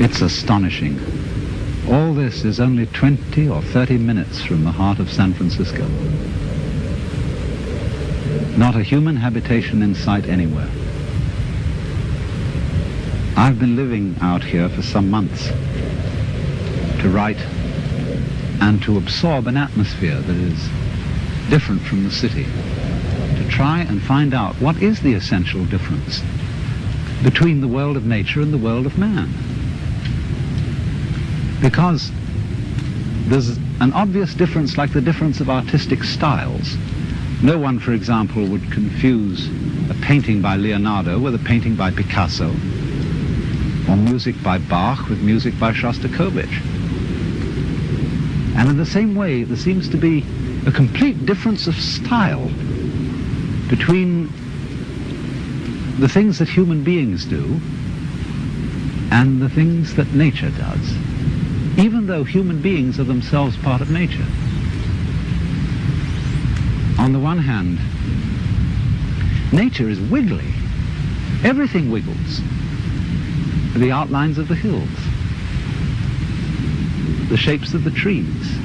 It's astonishing. All this is only 20 or 30 minutes from the heart of San Francisco. Not a human habitation in sight anywhere. I've been living out here for some months to write and to absorb an atmosphere that is different from the city, to try and find out what is the essential difference between the world of nature and the world of man. Because there's an obvious difference, like the difference of artistic styles. No one, for example, would confuse a painting by Leonardo with a painting by Picasso, or music by Bach with music by Shostakovich. And in the same way, there seems to be a complete difference of style between the things that human beings do and the things that nature does, even though human beings are themselves part of nature. On the one hand, nature is wiggly. Everything wiggles. The outlines of the hills, the shapes of the trees,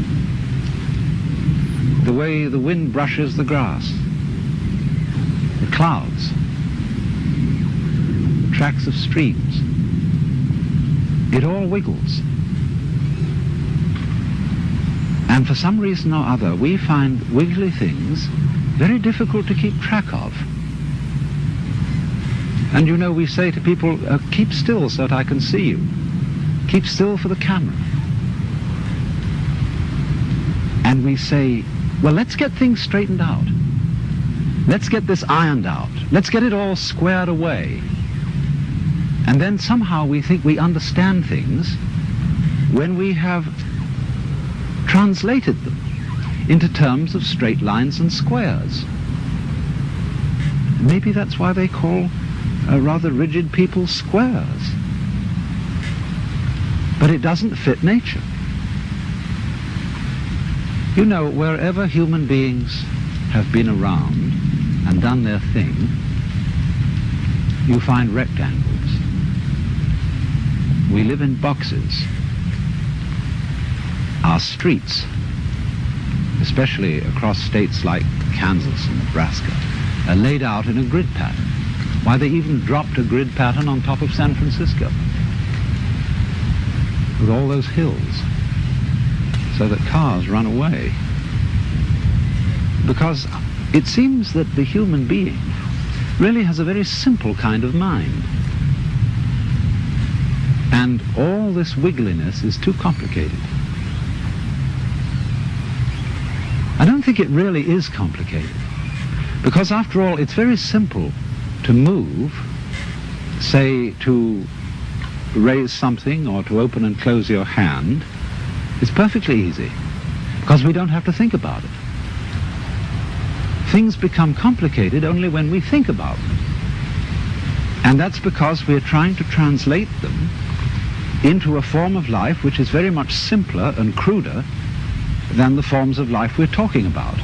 the way the wind brushes the grass, the clouds, the tracks of streams. It all wiggles. And for some reason or other, we find wiggly things very difficult to keep track of. And you know, we say to people, keep still so that I can see you. Keep still for the camera. And we say, well, let's get things straightened out. Let's get this ironed out. Let's get it all squared away. And then somehow we think we understand things when we have translated them into terms of straight lines and squares. Maybe that's why they call rather rigid people squares. But it doesn't fit nature. You know, wherever human beings have been around and done their thing, you find rectangles. We live in boxes. Our streets, especially across states like Kansas and Nebraska, are laid out in a grid pattern. Why, they even dropped a grid pattern on top of San Francisco with all those hills so that cars run away. Because it seems that the human being really has a very simple kind of mind. And all this wiggliness is too complicated. I don't think it really is complicated. Because after all, it's very simple to move, say to raise something or to open and close your hand. It's perfectly easy because we don't have to think about it. Things become complicated only when we think about them. And that's because we're trying to translate them into a form of life which is very much simpler and cruder than the forms of life we're talking about.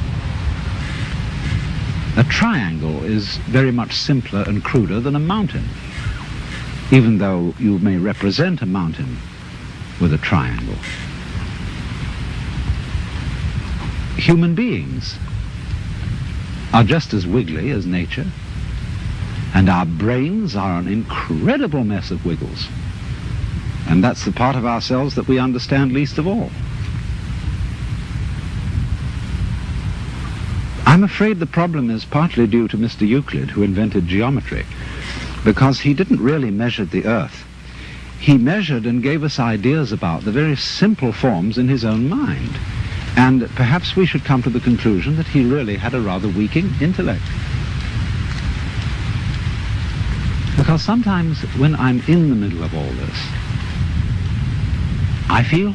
A triangle is very much simpler and cruder than a mountain, even though you may represent a mountain with a triangle. Human beings are just as wiggly as nature, and our brains are an incredible mess of wiggles. And that's the part of ourselves that we understand least of all. I'm afraid the problem is partly due to Mr. Euclid, who invented geometry, because he didn't really measure the earth. He measured and gave us ideas about the very simple forms in his own mind. And perhaps we should come to the conclusion that he really had a rather weak intellect. Because sometimes when I'm in the middle of all this, I feel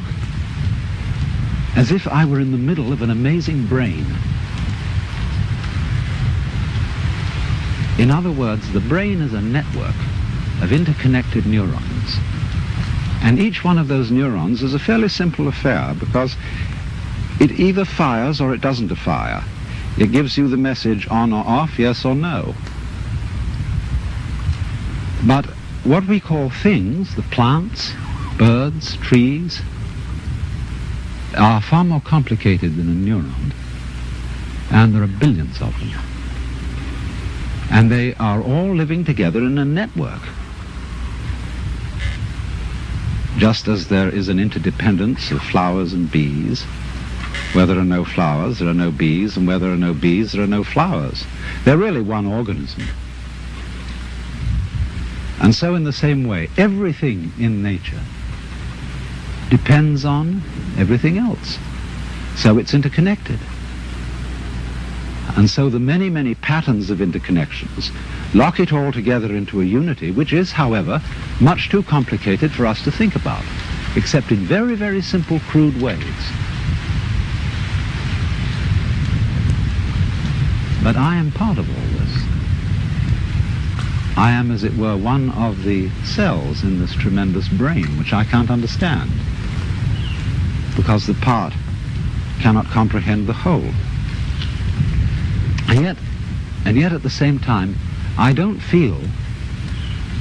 as if I were in the middle of an amazing brain. In other words, the brain is a network of interconnected neurons. And each one of those neurons is a fairly simple affair because it either fires or it doesn't fire. It gives you the message on or off, yes or no. But what we call things, the plants, birds, trees, are far more complicated than a neuron. And there are billions of them. And they are all living together in a network. Just as there is an interdependence of flowers and bees, where there are no flowers, there are no bees, and where there are no bees, there are no flowers. They're really one organism. And so in the same way, everything in nature depends on everything else. So it's interconnected. And so the many, many patterns of interconnections lock it all together into a unity, which is, however, much too complicated for us to think about, except in very, very simple, crude ways. But I am part of all this. I am, as it were, one of the cells in this tremendous brain, which I can't understand, because the part cannot comprehend the whole. And yet at the same time, I don't feel,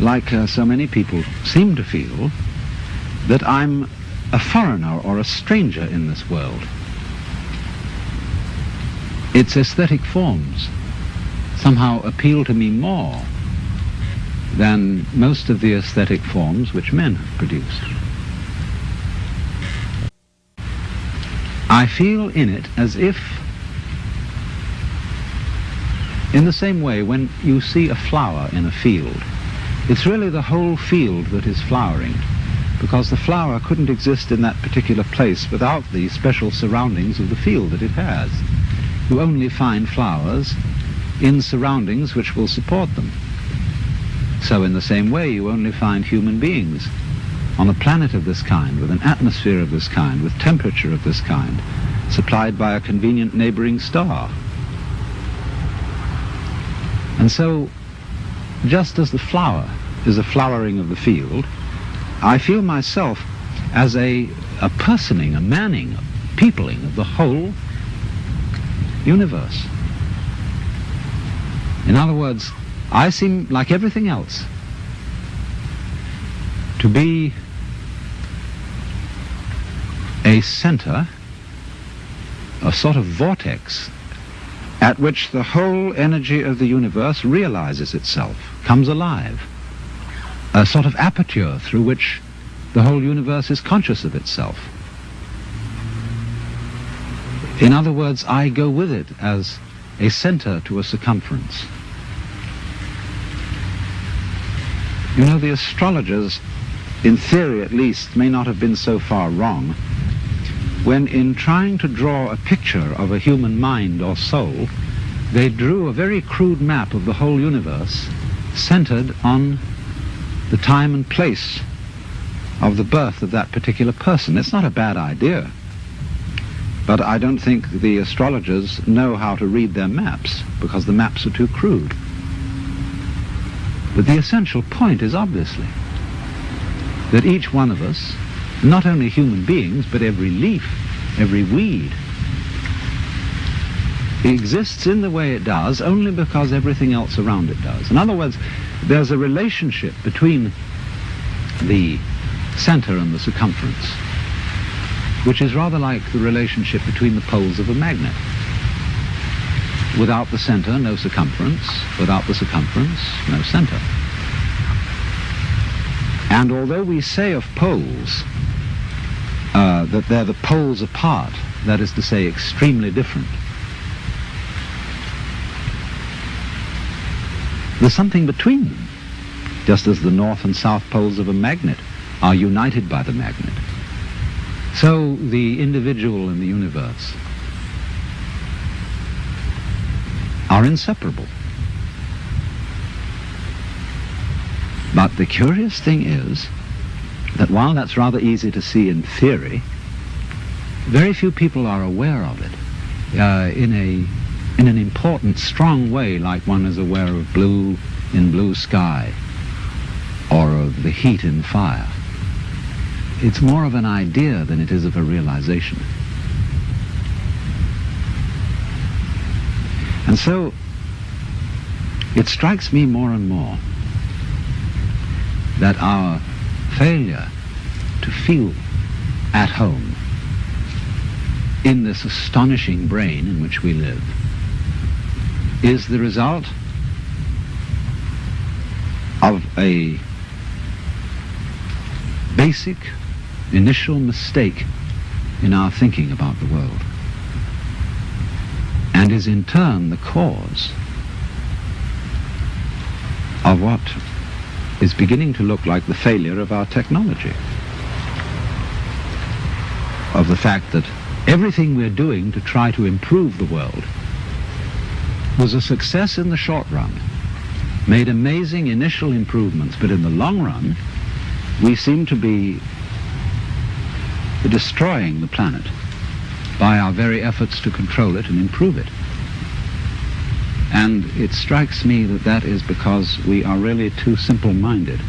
like so many people seem to feel, that I'm a foreigner or a stranger in this world. Its aesthetic forms somehow appeal to me more than most of the aesthetic forms which men have produced. I feel in it as if, in the same way, when you see a flower in a field, it's really the whole field that is flowering, because the flower couldn't exist in that particular place without the special surroundings of the field that it has. You only find flowers in surroundings which will support them. So in the same way, you only find human beings on a planet of this kind, with an atmosphere of this kind, with temperature of this kind, supplied by a convenient neighboring star. And so, just as the flower is a flowering of the field, I feel myself as a personing, a manning, a peopling of the whole universe. In other words, I seem, like everything else, to be a center, a sort of vortex, at which the whole energy of the universe realizes itself, comes alive. A sort of aperture through which the whole universe is conscious of itself. In other words, I go with it as a center to a circumference. You know, the astrologers, in theory at least, may not have been so far wrong when, in trying to draw a picture of a human mind or soul, they drew a very crude map of the whole universe centered on the time and place of the birth of that particular person. It's not a bad idea, but I don't think the astrologers know how to read their maps, because the maps are too crude. But the essential point is obviously that each one of us, not only human beings, but every leaf, every weed, exists in the way it does only because everything else around it does. In other words, there's a relationship between the center and the circumference, which is rather like the relationship between the poles of a magnet. Without the center, no circumference. Without the circumference, no center. And although we say of poles that they're the poles apart, that is to say, extremely different, there's something between them, just as the north and south poles of a magnet are united by the magnet. So the individual and the universe are inseparable. But the curious thing is that while that's rather easy to see in theory, very few people are aware of it in an important, strong way, like one is aware of blue in blue sky or of the heat in fire. It's more of an idea than it is of a realization. And so it strikes me more and more that our failure to feel at home in this astonishing brain in which we live is the result of a basic initial mistake in our thinking about the world, and is in turn the cause of what is beginning to look like the failure of our technology, of the fact that everything we're doing to try to improve the world was a success in the short run, made amazing initial improvements, but in the long run we seem to be destroying the planet by our very efforts to control it and improve it. And it strikes me that that is because we are really too simple-minded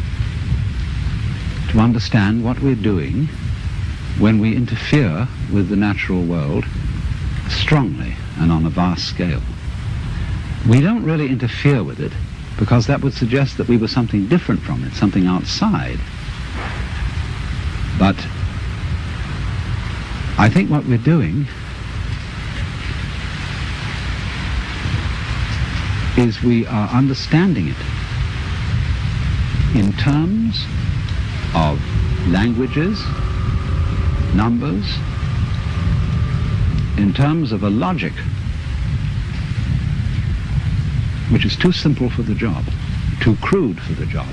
to understand what we're doing when we interfere with the natural world strongly and on a vast scale. We don't really interfere with it because that would suggest that we were something different from it, something outside. But I think what we're doing is we are understanding it in terms of languages, numbers, in terms of a logic which is too simple for the job, too crude for the job.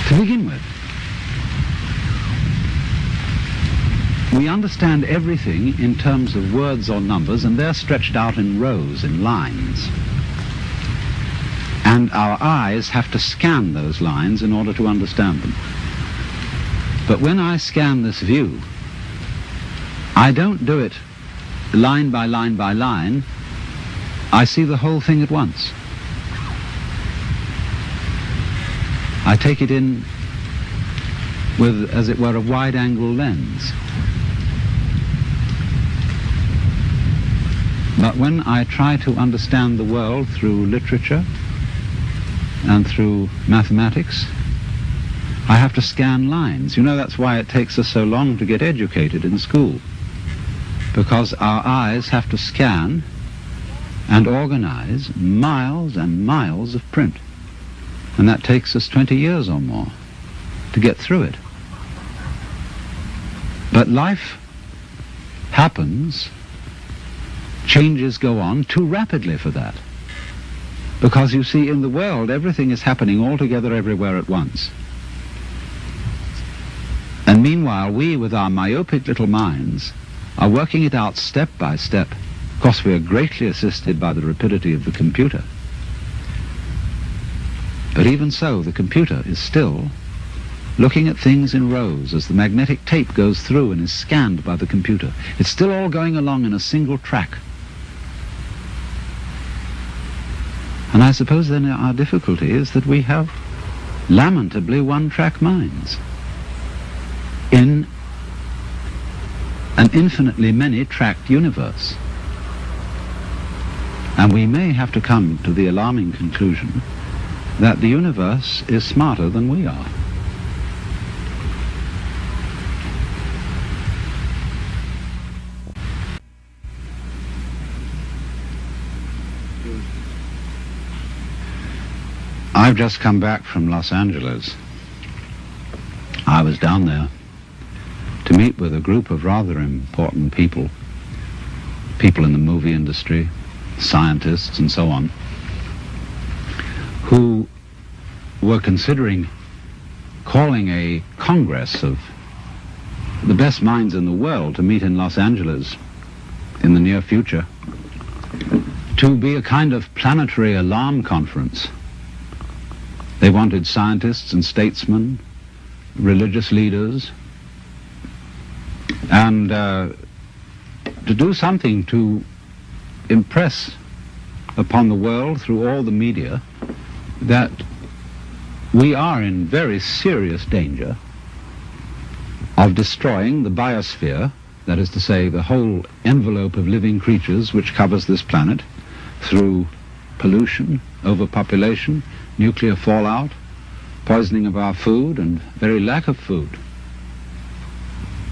To begin with, we understand everything in terms of words or numbers, and they're stretched out in rows, in lines. And our eyes have to scan those lines in order to understand them. But when I scan this view, I don't do it line by line by line. I see the whole thing at once. I take it in with, as it were, a wide-angle lens. But when I try to understand the world through literature and through mathematics, I have to scan lines. You know, that's why it takes us so long to get educated in school, because our eyes have to scan and organize miles and miles of print. And that takes us 20 years or more to get through it. But life happens, changes go on too rapidly for that. Because you see, in the world, everything is happening all together everywhere at once. And meanwhile, we, with our myopic little minds, are working it out step by step. Of course, we are greatly assisted by the rapidity of the computer. But even so, the computer is still looking at things in rows as the magnetic tape goes through and is scanned by the computer. It's still all going along in a single track. And I suppose then our difficulty is that we have lamentably one-track minds in an infinitely many-tracked universe. And we may have to come to the alarming conclusion that the universe is smarter than we are. I've just come back from Los Angeles. I was down there to meet with a group of rather important people, people in the movie industry, scientists and so on, who were considering calling a congress of the best minds in the world to meet in Los Angeles in the near future, to be a kind of planetary alarm conference They wanted scientists and statesmen, religious leaders, and to do something to impress upon the world through all the media that we are in very serious danger of destroying the biosphere, that is to say, the whole envelope of living creatures which covers this planet, through pollution, overpopulation, nuclear fallout, poisoning of our food, and very lack of food.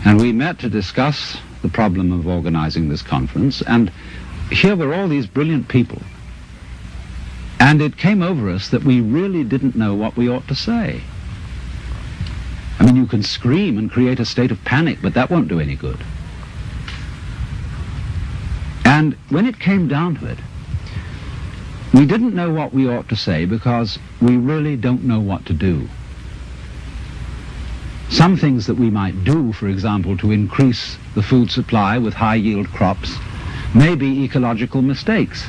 And we met to discuss the problem of organizing this conference, and here were all these brilliant people. And it came over us that we really didn't know what we ought to say. I mean, you can scream and create a state of panic, but that won't do any good. And when it came down to it, we didn't know what we ought to say because we really don't know what to do. Some things that we might do, for example, to increase the food supply with high-yield crops, may be ecological mistakes.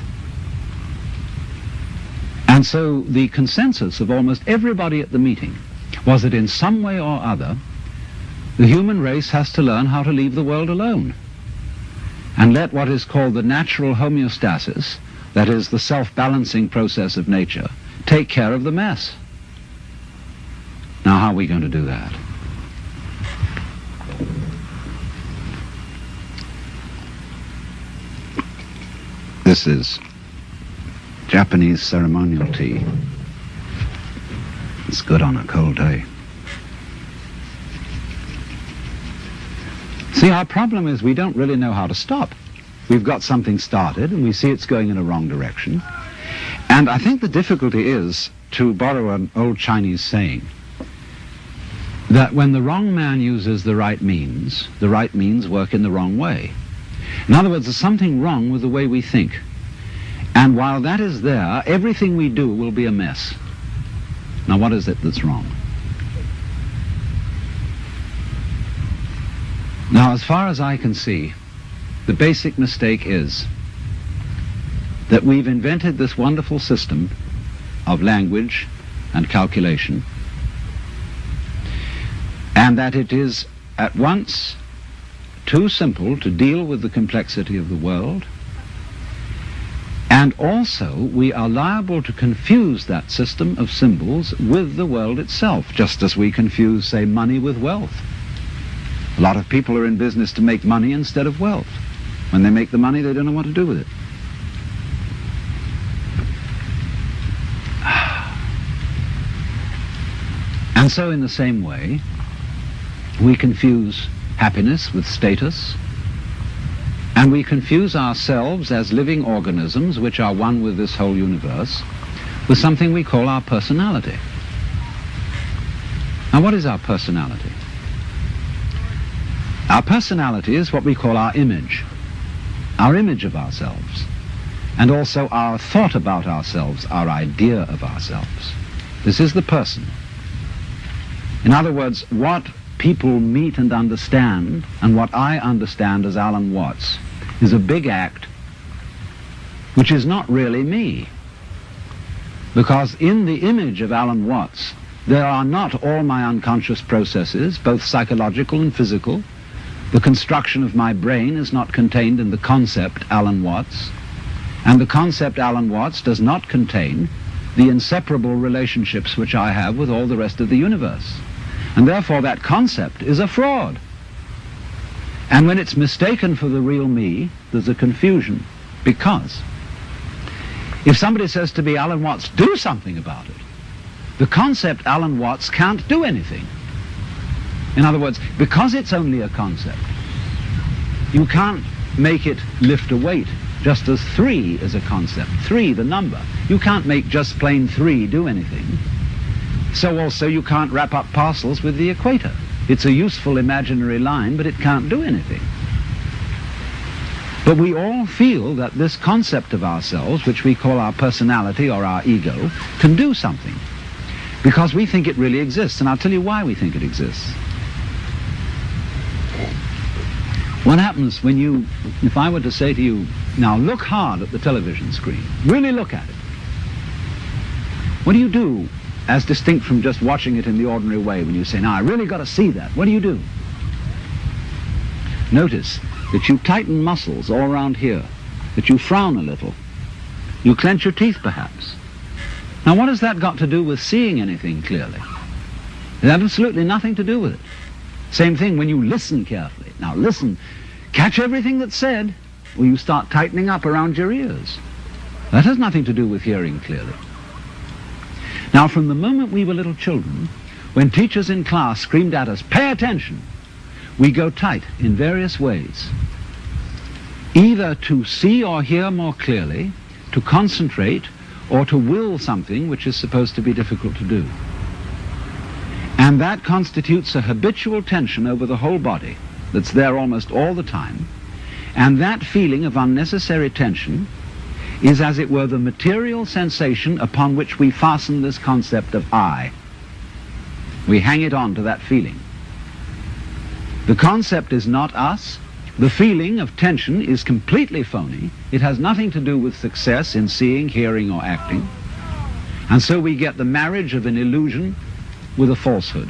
And so the consensus of almost everybody at the meeting was that in some way or other, the human race has to learn how to leave the world alone and let what is called the natural homeostasis, that is the self-balancing process of nature, take care of the mess. Now, how are we going to do that? This is Japanese ceremonial tea. It's good on a cold day. See, our problem is we don't really know how to stop. We've got something started and we see it's going in a wrong direction. And I think the difficulty is, to borrow an old Chinese saying, that when the wrong man uses the right means work in the wrong way. In other words, there's something wrong with the way we think. And while that is there, everything we do will be a mess. Now, what is it that's wrong? Now, as far as I can see, the basic mistake is that we've invented this wonderful system of language and calculation, and that it is at once too simple to deal with the complexity of the world, and also we are liable to confuse that system of symbols with the world itself, just as we confuse, say, money with wealth. A lot of people are in business to make money instead of wealth. When they make the money, they don't know what to do with it. And so in the same way, we confuse happiness with status, and we confuse ourselves as living organisms which are one with this whole universe with something we call our personality. Now, what is our personality? Our personality is what we call our image of ourselves, and also our thought about ourselves, our idea of ourselves. This is the person. In other words, what people meet and understand, and what I understand as Alan Watts, is a big act which is not really me. Because in the image of Alan Watts, there are not all my unconscious processes, both psychological and physical. The construction of my brain is not contained in the concept Alan Watts, and the concept Alan Watts does not contain the inseparable relationships which I have with all the rest of the universe. And therefore that concept is a fraud. And when it's mistaken for the real me, there's a confusion. Because if somebody says to me, Alan Watts, do something about it, the concept Alan Watts can't do anything. In other words, because it's only a concept, you can't make it lift a weight, just as 3 is a concept. 3, the number. You can't make just plain 3 do anything. So also you can't wrap up parcels with the equator. It's a useful imaginary line, but it can't do anything. But we all feel that this concept of ourselves, which we call our personality or our ego, can do something, because we think it really exists. And I'll tell you why we think it exists. What happens when you, if I were to say to you, now look hard at the television screen, really look at it. What do you do as distinct from just watching it in the ordinary way. When you say, now I really got to see that, what do? Notice that you tighten muscles all around here, that you frown a little, you clench your teeth perhaps. Now what has that got to do with seeing anything clearly? It has absolutely nothing to do with it. Same thing when you listen carefully. Now listen, catch everything that's said, or you start tightening up around your ears. That has nothing to do with hearing clearly. Now from the moment we were little children, when teachers in class screamed at us, pay attention, we go tight in various ways. Either to see or hear more clearly, to concentrate, or to will something which is supposed to be difficult to do. And that constitutes a habitual tension over the whole body that's there almost all the time. And that feeling of unnecessary tension is, as it were, the material sensation upon which we fasten this concept of I. We hang it on to that feeling. The concept is not us. The feeling of tension is completely phony. It has nothing to do with success in seeing, hearing, or acting. And so we get the marriage of an illusion with a falsehood.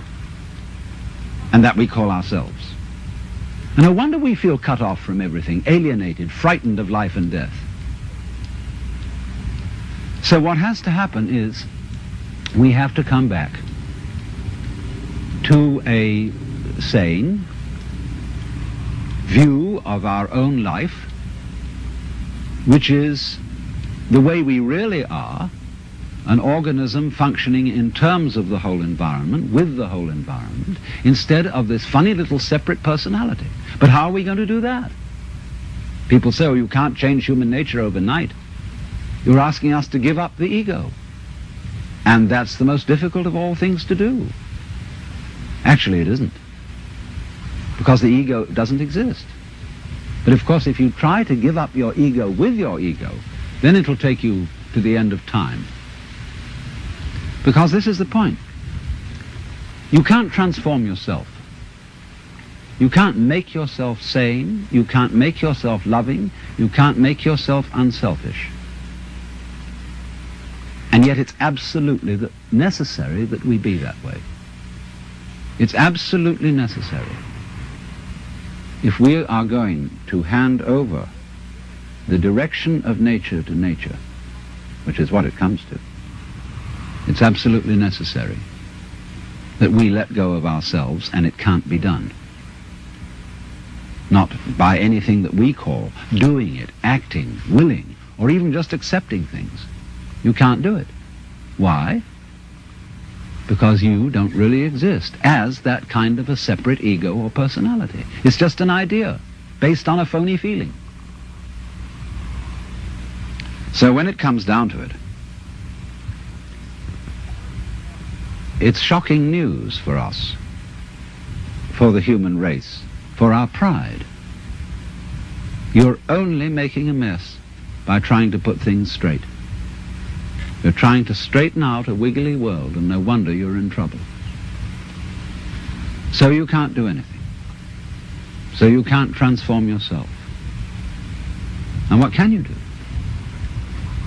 And that we call ourselves. And no wonder we feel cut off from everything, alienated, frightened of life and death. So what has to happen is we have to come back to a sane view of our own life, which is the way we really are, an organism functioning in terms of the whole environment, with the whole environment, instead of this funny little separate personality. But how are we going to do that? People say, oh, you can't change human nature overnight. You're asking us to give up the ego. And that's the most difficult of all things to do. Actually, it isn't. Because the ego doesn't exist. But of course, if you try to give up your ego with your ego, then it'll take you to the end of time. Because this is the point. You can't transform yourself. You can't make yourself sane. You can't make yourself loving. You can't make yourself unselfish. And yet it's absolutely necessary that we be that way. It's absolutely necessary. If we are going to hand over the direction of nature to nature, which is what it comes to, it's absolutely necessary that we let go of ourselves, and it can't be done. Not by anything that we call doing it, acting, willing, or even just accepting things. You can't do it. Why? Because you don't really exist as that kind of a separate ego or personality. It's just an idea based on a phony feeling. So when it comes down to it, it's shocking news for us, for the human race, for our pride. You're only making a mess by trying to put things straight. You're trying to straighten out a wiggly world, and no wonder you're in trouble. So you can't do anything. So you can't transform yourself. And what can you do?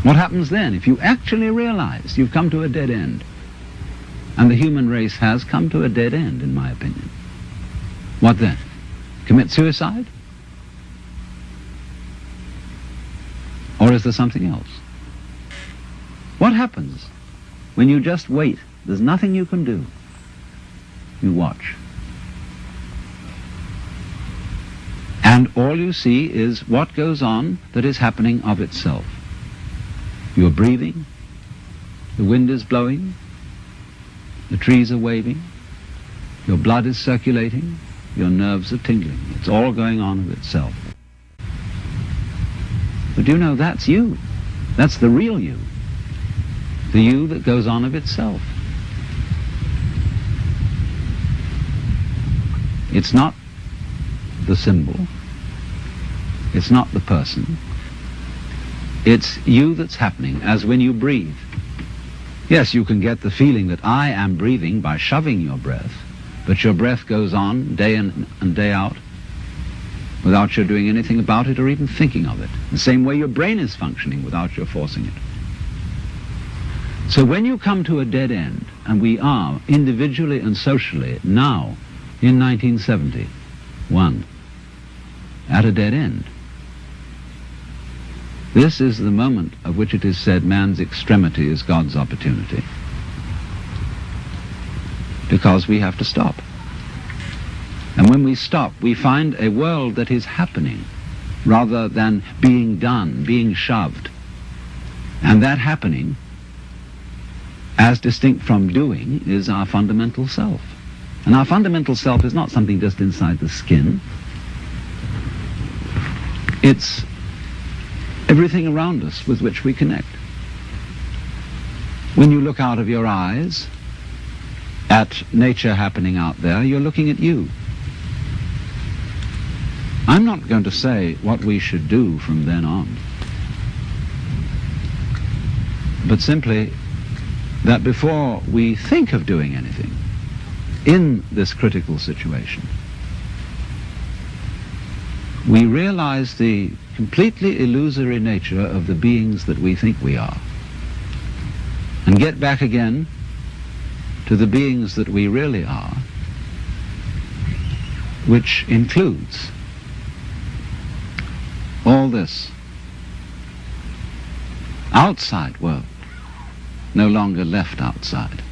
What happens then if you actually realize you've come to a dead end? And the human race has come to a dead end, in my opinion. What then? Commit suicide? Or is there something else? What happens when you just wait? There's nothing you can do. You watch. And all you see is what goes on that is happening of itself. You're breathing, the wind is blowing, the trees are waving, your blood is circulating, your nerves are tingling. It's all going on of itself. But you know, that's you. That's the real you. The you that goes on of itself. It's not the symbol. It's not the person. It's you that's happening, as when you breathe. Yes, you can get the feeling that I am breathing by shoving your breath, but your breath goes on day in and day out without your doing anything about it or even thinking of it. The same way your brain is functioning without your forcing it. So when you come to a dead end, and we are individually and socially now in 1971 at a dead end, this is the moment of which it is said man's extremity is God's opportunity. Because we have to stop. And when we stop, we find a world that is happening rather than being done, being shoved. And that happening, as distinct from doing, is our fundamental self. And our fundamental self is not something just inside the skin. It's everything around us with which we connect. When you look out of your eyes at nature happening out there, you're looking at you. I'm not going to say what we should do from then on, but simply that before we think of doing anything in this critical situation, we realize the completely illusory nature of the beings that we think we are, and get back again to the beings that we really are, which includes all this outside world, no longer left outside.